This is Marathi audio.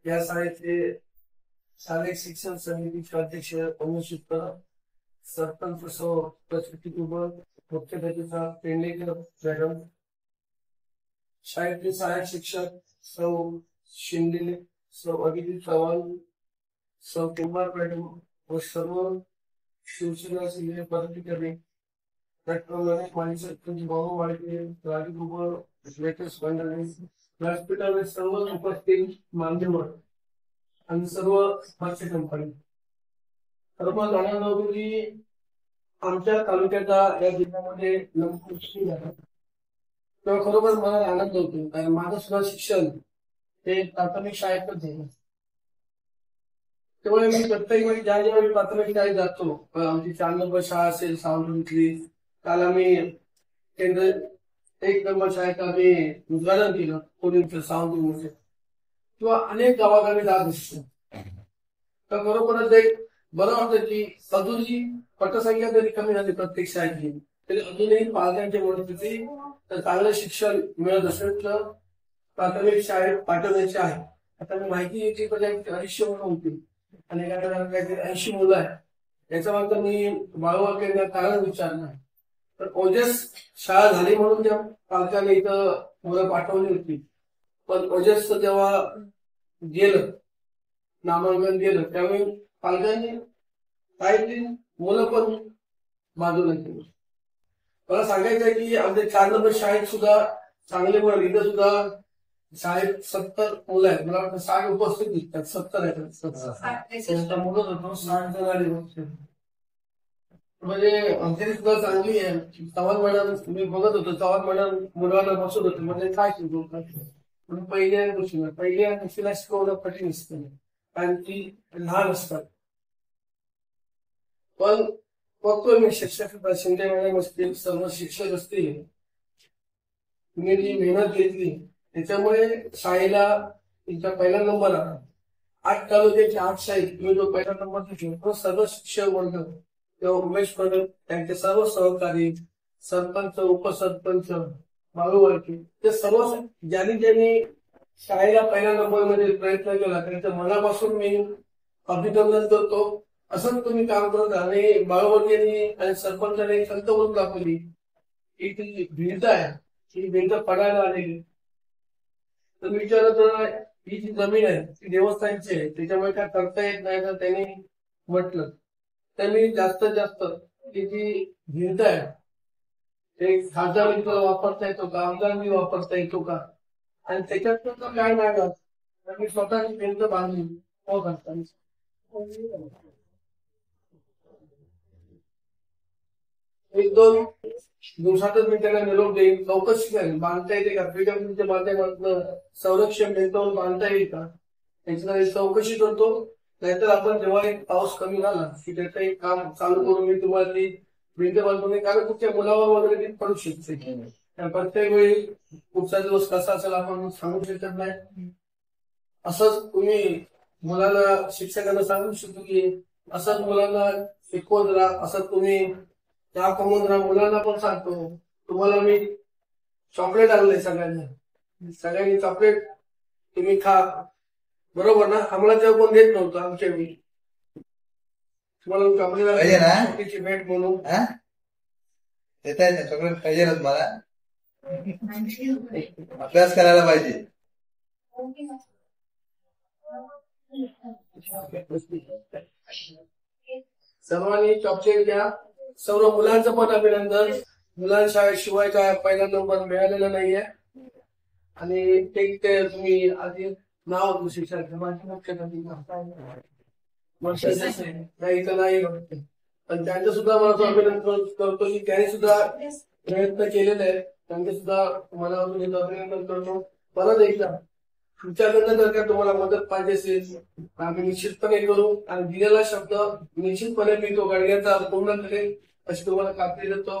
या शाळेचे शालेय शिक्षण समितीचे अध्यक्ष अनुषित सरपंच सौ प्रसिद्धी कुबर मुख्याध्यापिका पेंडेकर मॅडम, शाळेतले सहाय्यक शिक्षक सौ शिंदे, सौ अभिजित चव्हाण, सौ कुमार मॅडम व सर्व शिवसेना सिनियर पदाधिकारी, डॉक्टर गणेश माने सरपंच भाऊ वाडके, राजू कुबर, लेटेस्ट मंडळी, व्यासपीठावर सर्व उपस्थित मान्यवर आणि सर्व स्पर्श कंपनी, सर्व जाणून की आमच्या तालुक्याचा या जिल्ह्यामध्ये नमस्कार झाला तेव्हा खरोबर मला आनंद होतो. कारण माझं सुद्धा शिक्षण हे प्राथमिक शाळेतच झालं. त्यामुळे मी प्रत्येक वेळी ज्या ज्यावेळी प्राथमिक शाळेत जातो, आमची 4 नंबर शाळा असेल सावंतवाडीतली, काल आम्ही केंद्र 1 नंबर शाळेत आम्ही उद्घाटन केलं कोणींचं सावंतवाडीमध्ये, किंवा अनेक गावागावी जात असतो. तर बरोबरच एक बरं वाटतं की अजूनही पटसंख्या जरी कमी झाली प्रत्येक शाळेतली तरी अजूनही पालकांच्या मदतीने तर चांगलं शिक्षण मिळत असेल तर प्राथमिक शाळेत पाठवण्याचे आहे. आता मी माहिती घेतली म्हणजे 250 मुलं होती आणि काहीतरी 80 मुलं आहे. याचा मात्र मी बाळूमामांना कारण विचारलं तर ओजस शाळा झाली म्हणून त्या पालकांनी इथं मुलं पाठवली होती. पण ओजस जेव्हा गेलं नामांकन गेलं त्यावेळी पालकांनी काही मुलं पण बाजूला केली. मला सांगायचं आहे की आमच्या 4 नंबर शाळेत सुद्धा चांगले मुलं, इथं सुद्धा शाळेत 70 मुलं आहेत. मला वाटतं 60 उपस्थित दिसतात, 70 आहेत. मुलं 60 जण आले म्हणजे आमच्याकडे सुद्धा चांगली आहे. चव्हाण मॅडम मी बघत होतो, चव्हाण मॅडम मुलांना बसत होते म्हणजे काय शिकवतात म्हणून पहिल्या गोष्टीला शिकवणं कठीण असतं कारण ती लहान असतात. पण बघतोय मी शिक्षक शिंदे मॅडम असतील, सर्व शिक्षक असतील, तुम्ही जी मेहनत घेतली त्याच्यामुळे शाळेला तुमचा पहिला नंबर आला. 8 तालुक्याचे 8 शाळेत तुम्ही जो पहिला नंबर घेतला सर्व शिक्षक वर्ग किंवा उमेश पडत त्यांचे सर्व सहकारी, सरपंच, उपसरपंच, बाळूवाडके ते सर्व ज्यांनी शाळेला पहिल्या नंबर मध्ये प्रयत्न केला त्यांच्या मनापासून मी अभिनंदन करतो. असंच तुम्ही काम करत आणि बाळूवाडकेंनी आणि सरपंचाने संत म्हणून दाखवली की ती भिंत आहे, ही भिंत पडायला आलेली. तर विचारत ही जी जमीन आहे ती देवस्थानची आहे त्याच्यामुळे काय करता येत नाही तर त्यांनी म्हटलं त्यांनी जास्तीत जास्त ती जी भिंत आहे ते खासदार वापरता येतो का, आमदारांनी वापरता येतो का, आणि त्याच्यात काय नाही राहत तर मी स्वतःची भिंत बांधली हो करता. 1-2 दिवसातच मी त्याला निरोप देईन, चौकशी करेन बांधता येते का, पीडब्ल्यूडीच्या माध्यमातून संरक्षण भिंतवून बांधता येईल का त्याची चौकशी करतो. नाहीतर आपण जेव्हा एक पाऊस कमी झाला की त्याचं एक काम चालू करून मी तुम्हाला ती भिंत बांधून, कारण तुमच्या मुलावर वगैरे ती पडू शकते. प्रत्येक वेळी पुढचा दिवस कसा असेल आपण सांगू शकत नाही. असंच तुम्ही मुलाला शिक्षकांना सांगू शकतो की असंच मुलांना शिकवत राहा, असं तुम्ही त्या कमवून राहा. मुलांना पण सांगतो तुम्हाला मी चॉकलेट आणलंय सगळ्यांनी चॉकलेट तुम्ही खा, बरोबर ना. आम्हाला तेव्हा कोण देत नव्हतं आमच्या वेळी, तुम्हाला चॉकलेट भेट म्हणून चॉकलेट पाहिजे ना तुम्हाला, अभ्यास करायला पाहिजे. सर्वांनी चॉकलेट घ्या. सर्व मुलांचं पण अभिनंदन. मुलांशिवाय काय पहिला नंबर मिळालेला नाहीये आणि ते तुम्ही आधी नाव शिक्षण नाही पण त्यांचं सुद्धा मला अभिनंदन करतो की त्यांनी सुद्धा प्रयत्न केलेले आहेत. त्यांचे सुद्धा मला अभिनंदन करतो. परत एकदा तुमच्याकडनं जर का तुम्हाला मदत पाहिजे असेल आम्ही निश्चितपणे करू आणि दिलेला शब्द निश्चितपणे मी तो गाडग्याचा पूर्ण करेल अशी तुम्हाला खात्री देतो.